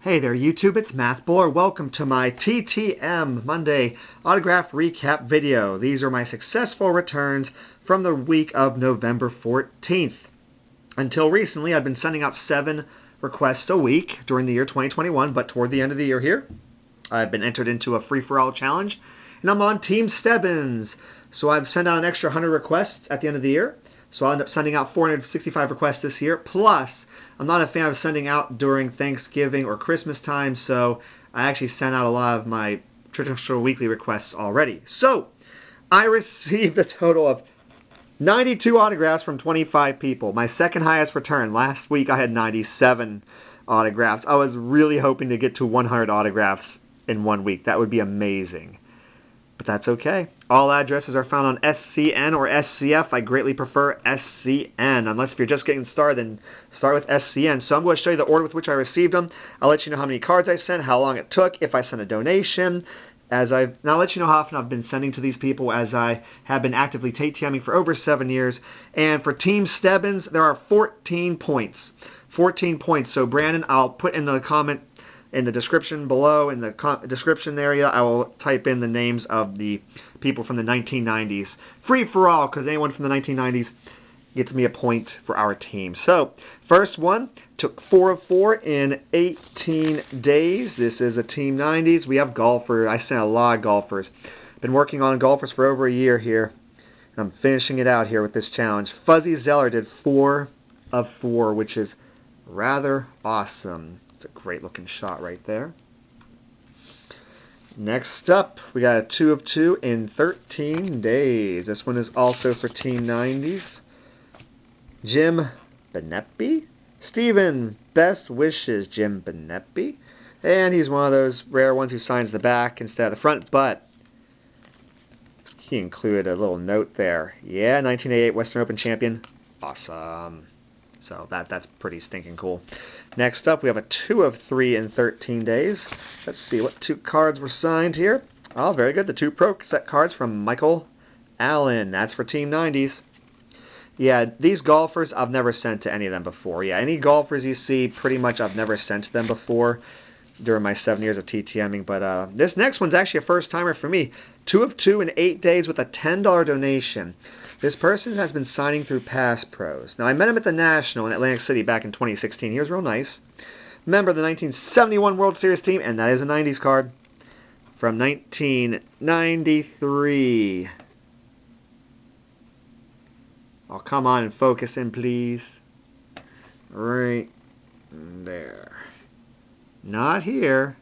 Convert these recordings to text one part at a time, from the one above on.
Hey there YouTube, it's Mathbuller. Welcome to my TTM Monday autograph recap video. These are my successful returns from the week of November 14th. Until recently, I've been sending out 7 requests a week during the year 2021, but toward the end of the year here, I've been entered into a free-for-all challenge, and I'm on Team Stebbins. So I've sent out an extra 100 requests at the end of the year. So I'll end up sending out 465 requests this year. Plus, I'm not a fan of sending out during Thanksgiving or Christmas time, so I actually sent out a lot of my traditional weekly requests already. So, I received a total of 92 autographs from 25 people. My second highest return. Last week I had 97 autographs. I was really hoping to get to 100 autographs in 1 week. That would be amazing. But that's okay. All addresses are found on SCN or SCF. I greatly prefer SCN. Unless if you're just getting started, then start with SCN. So I'm going to show you the order with which I received them. I'll let you know how many cards I sent, how long it took, if I sent a donation. And I'll let you know how often I've been sending to these people, as I have been actively TTMing for over 7 years. And for Team Stebbins, there are 14 points. 14 points. So Brandon, I'll put in the comment in the description below, in the description area, I will type in the names of the people from the 1990s. Free for all, because anyone from the 1990s gets me a point for our team. So, first one took 4 of 4 in 18 days. This is a Team 90s. We have golfers. I sent a lot of golfers. Been working on golfers for over a year here. And I'm finishing it out here with this challenge. Fuzzy Zoeller did 4 of 4, which is rather awesome. It's a great looking shot right there. Next up, we got a 2 of 2 in 13 days. This one is also for Team 90s. Jim Benepe? Steven, best wishes, Jim Benepe. And he's one of those rare ones who signs the back instead of the front, but he included a little note there. Yeah, 1988 Western Open champion. Awesome. So that's pretty stinking cool. Next up, we have a 2 of 3 in 13 days. Let's see what 2 cards were signed here. Oh, very good. The 2 Pro set cards from Michael Allen. That's for Team 90s. Yeah, these golfers, I've never sent to any of them before. Yeah, any golfers you see, pretty much I've never sent to them before during my 7 years of TTMing. But this next one's actually a first-timer for me. 2 of 2 in 8 days with a $10 donation. This person has been signing through Pass Pros. Now, I met him at the National in Atlantic City back in 2016. He was real nice. Member of the 1971 World Series team, and that is a 90s card from 1993. Oh, come on and focus in, please. Right there. Not here.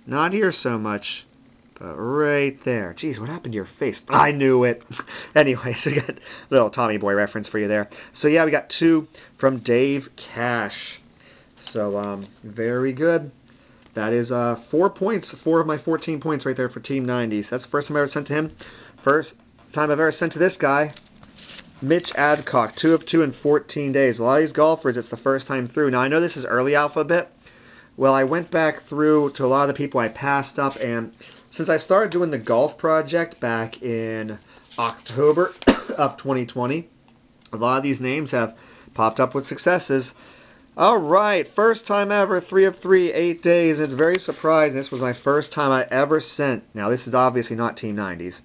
Not here so much. But right there. Jeez, what happened to your face? I knew it. Anyway, so we got a little Tommy Boy reference for you there. So yeah, we got 2 from Dave Cash. So, very good. That is 4 points. 4 of my 14 points right there for Team 90s. That's the first time I ever sent to him. First time I've ever sent to this guy. Mitch Adcock, 2 of 2 in 14 days. A lot of these golfers, it's the first time through. Now, I know this is early alphabet. Well, I went back through to a lot of the people I passed up, and since I started doing the golf project back in October of 2020, a lot of these names have popped up with successes. Alright, first time ever, 3 of 3, 8 days. It's very surprising. This was my first time I ever sent. Now, this is obviously not Team 90s.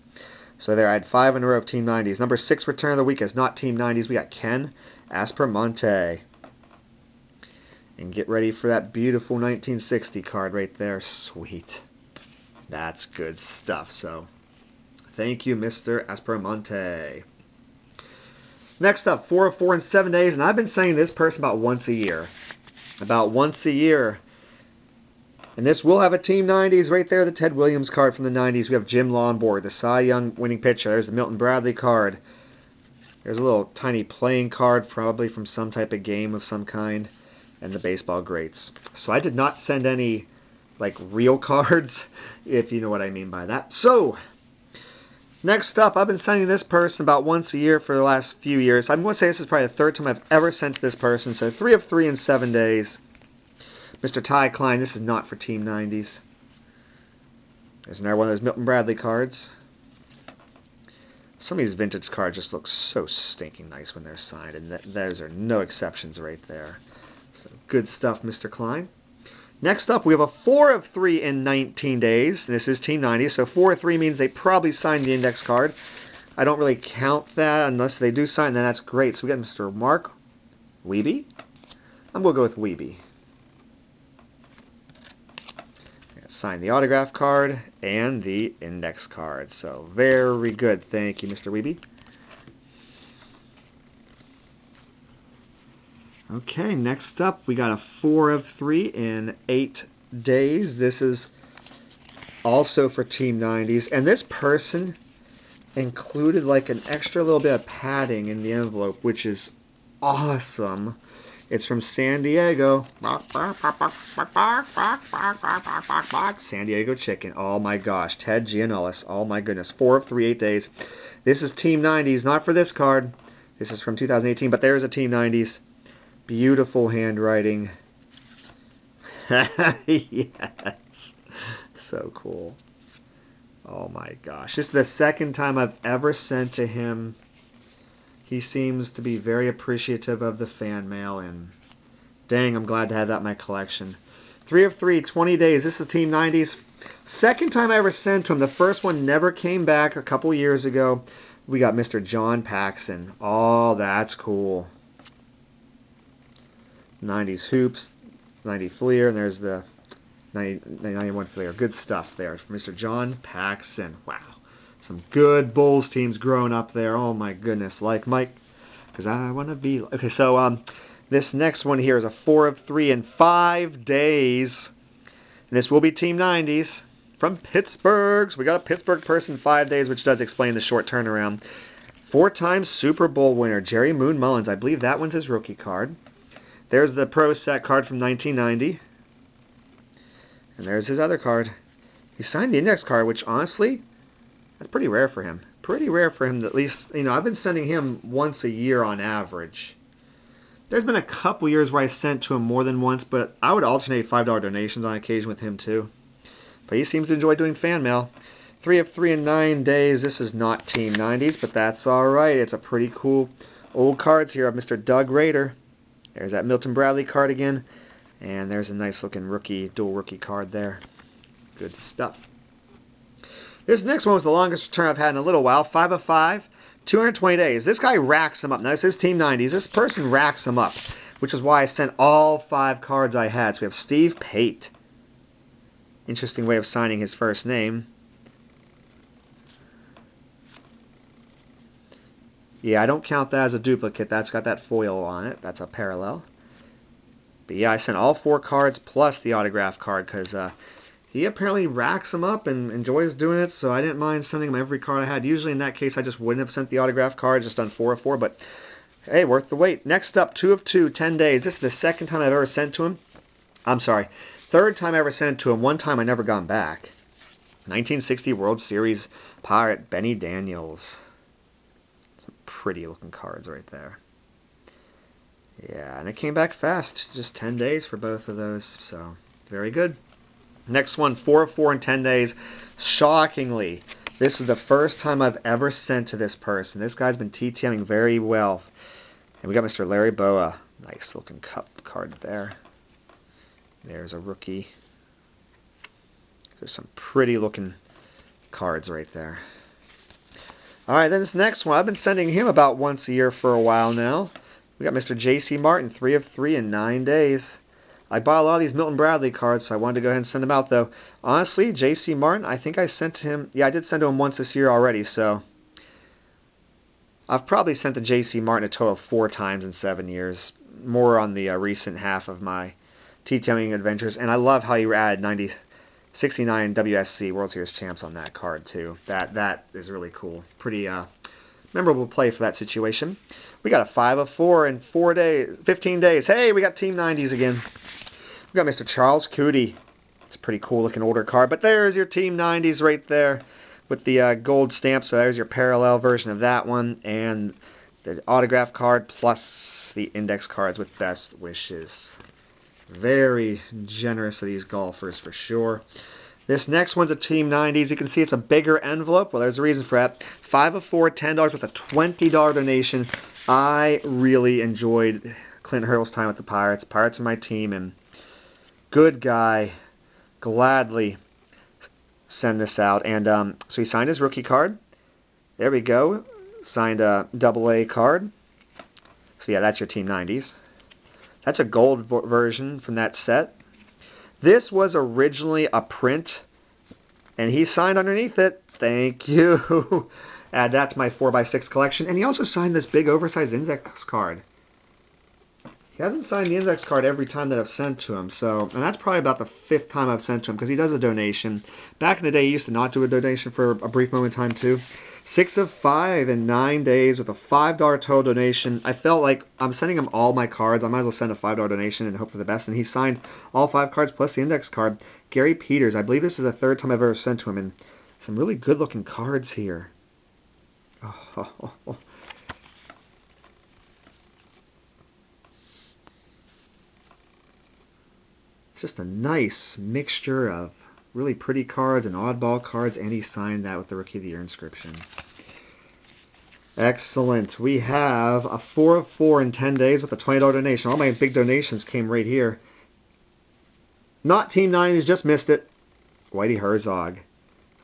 So there, I had 5 in a row of Team 90s. Number 6 return of the week is not Team 90s. We got Ken Aspermonte. And get ready for that beautiful 1960 card right there. Sweet. That's good stuff. So, thank you, Mr. Aspermonte. Next up, 4 of 4 in 7 days. And I've been saying this person about once a year. About once a year. And this will have a Team 90s right there, the Ted Williams card from the 90s. We have Jim Lonborg, the Cy Young winning pitcher. There's the Milton Bradley card. There's a little tiny playing card, probably from some type of game of some kind. And the baseball greats. So I did not send any, like, real cards, if you know what I mean by that. So, next up, I've been sending this person about once a year for the last few years. I'm going to say this is probably the 3rd time I've ever sent to this person. So 3 of 3 in 7 days. Mr. Ty Klein, this is not for Team 90s. There's another one of those Milton Bradley cards. Some of these vintage cards just look so stinking nice when they're signed, and those are no exceptions right there. So, good stuff, Mr. Klein. Next up, we have a 4 of 3 in 19 days. This is Team 90, so 4 of 3 means they probably signed the index card. I don't really count that unless they do sign, then that's great. So we got Mr. Mark Wiebe. I'm going to go with Wiebe. Sign the autograph card and the index card. So very good. Thank you, Mr. Wiebe. Okay, next up we got a 4 of 3 in 8 days. This is also for Team 90s. And this person included like an extra little bit of padding in the envelope, which is awesome. It's from San Diego. San Diego Chicken. Oh my gosh. Ted Giannoulas. Oh my goodness. 4 of 3, 8 days. This is Team 90s. Not for this card. This is from 2018, but there's a Team 90s. Beautiful handwriting. Yes. So cool. Oh my gosh. This is the second time I've ever sent to him. He seems to be very appreciative of the fan mail, and dang, I'm glad to have that in my collection. 3 of 3, 20 days. This is Team 90s. Second time I ever sent to him. The first one never came back a couple years ago. We got Mr. John Paxson. Oh, that's cool. 90s Hoops, 90 Fleer, and there's the 91 Fleer. Good stuff there from Mr. John Paxson. Wow. Some good Bulls teams growing up there. Oh my goodness. Like Mike, because I want to be... Okay, so this next one here is a 4 of 3 in 5 days. And this will be Team 90s from Pittsburgh. So we got a Pittsburgh person 5 days, which does explain the short turnaround. 4-time Super Bowl winner, Gerry Mullins. I believe that one's his rookie card. There's the Pro Set card from 1990. And there's his other card. He signed the index card, which honestly... that's pretty rare for him. Pretty rare for him, at least, you know, I've been sending him once a year on average. There's been a couple years where I sent to him more than once, but I would alternate $5 donations on occasion with him too. But he seems to enjoy doing fan mail. 3 of 3 in 9 days. This is not Team 90s, but that's alright. It's a pretty cool old cards here of Mr. Doug Rader. There's that Milton Bradley card again. And there's a nice looking rookie, dual rookie card there. Good stuff. This next one was the longest return I've had in a little while. 5 of 5, 220 days. This guy racks them up. Now, this is Team 90s. This person racks them up, which is why I sent all 5 cards I had. So we have Steve Pate. Interesting way of signing his first name. Yeah, I don't count that as a duplicate. That's got that foil on it. That's a parallel. But yeah, I sent all 4 cards plus the autograph card because... he apparently racks them up and enjoys doing it, so I didn't mind sending him every card I had. Usually in that case, I just wouldn't have sent the autograph card, just done 4 of 4, but hey, worth the wait. Next up, 2 of 2, 10 days. This is the second time I've ever sent to him. I'm sorry, third time I ever sent to him. One time I never gone back. 1960 World Series Pirate Benny Daniels. Some pretty looking cards right there. Yeah, and it came back fast. Just 10 days for both of those, so very good. Next one, 4 of 4 in 10 days. Shockingly, this is the first time I've ever sent to this person. This guy's been TTMing very well. And we got Mr. Larry Boa. Nice looking cup card there. There's a rookie. There's some pretty looking cards right there. Alright, then this next one. I've been sending him about once a year for a while now. We got Mr. J.C. Martin, 3 of 3 in 9 days. I bought a lot of these Milton Bradley cards, so I wanted to go ahead and send them out, though. Honestly, J.C. Martin, I think I sent to him... yeah, I did send to him once this year already, so... I've probably sent to J.C. Martin a total of 4 times in 7 years. More on the recent half of my TTMing adventures. And I love how you add 69 WSC World Series champs on that card, too. That is really cool. Pretty memorable play for that situation. We got a 5 of 4 in 15 days. Hey, we got Team 90s again. We got Mr. Charles Coody. It's a pretty cool looking older card, but there's your Team 90s right there with the gold stamp. So there's your parallel version of that one, and the autograph card plus the index cards with best wishes. Very generous of these golfers for sure. This next one's a Team 90s. You can see it's a bigger envelope. Well, there's a reason for that. 5 of 4, $10 with a $20 donation. I really enjoyed Clint Hurdle's time with the Pirates. Pirates are my team, and Good guy. Gladly send this out. And so he signed his rookie card. There we go. Signed a AA card. So yeah, that's your Team 90s. That's a gold version from that set. This was originally a print, and he signed underneath it. Thank you. Add that to my 4x6 collection. And he also signed this big oversized index card. He hasn't signed the index card every time that I've sent to him, and that's probably about the 5th time I've sent to him, because he does a donation. Back in the day, he used to not do a donation for a brief moment in time, too. 6 of 5 in 9 days with a $5 total donation. I felt like I'm sending him all my cards. I might as well send a $5 donation and hope for the best. And he signed all 5 cards plus the index card. Gary Peters, I believe this is the 3rd time I've ever sent to him, and some really good-looking cards here. Oh. Just a nice mixture of really pretty cards and oddball cards, and he signed that with the Rookie of the Year inscription. Excellent. We have a 4 of 4 in 10 days with a $20 donation. All my big donations came right here. Not Team 90s, just missed it. Whitey Herzog.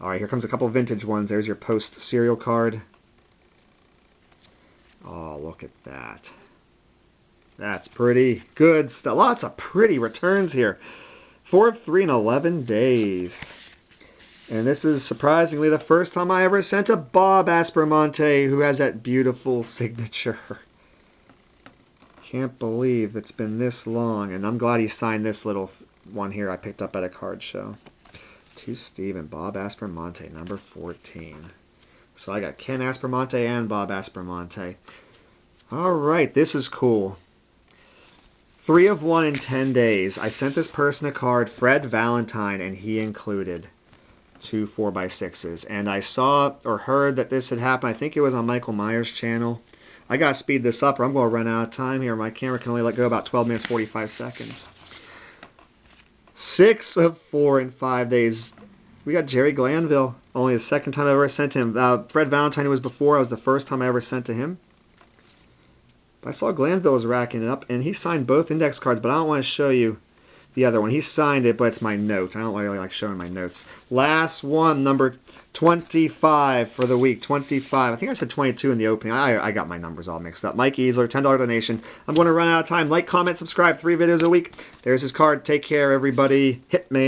Alright, here comes a couple of vintage ones. There's your post serial card. Oh, look at that. That's pretty good stuff. Lots of pretty returns here. 4 of 3 in 11 days. And this is surprisingly the first time I ever sent a Bob Aspromonte, who has that beautiful signature. Can't believe it's been this long. And I'm glad he signed this little one here I picked up at a card show. To Stephen, Bob Aspromonte, number 14. So I got Ken Aspromonte and Bob Aspromonte. Alright, this is cool. 3 of 1 in 10 days. I sent this person a card, Fred Valentine, and he included 2 4x6s. And I saw or heard that this had happened. I think it was on Michael Myers' channel. I got to speed this up or I'm going to run out of time here. My camera can only let go about 12 minutes 45 seconds. 6 of 4 in 5 days. We got Jerry Glanville. Only the 2nd time I ever sent him. Fred Valentine was before. It was the 1st time I ever sent to him. I saw Glanville was racking it up, and he signed both index cards, but I don't want to show you the other one. He signed it, but it's my note. I don't really like showing my notes. Last one, number 25 for the week. 25. I think I said 22 in the opening. I got my numbers all mixed up. Mike Easler, $10 donation. I'm going to run out of time. Like, comment, subscribe. 3 videos a week. There's his card. Take care, everybody. Hitman.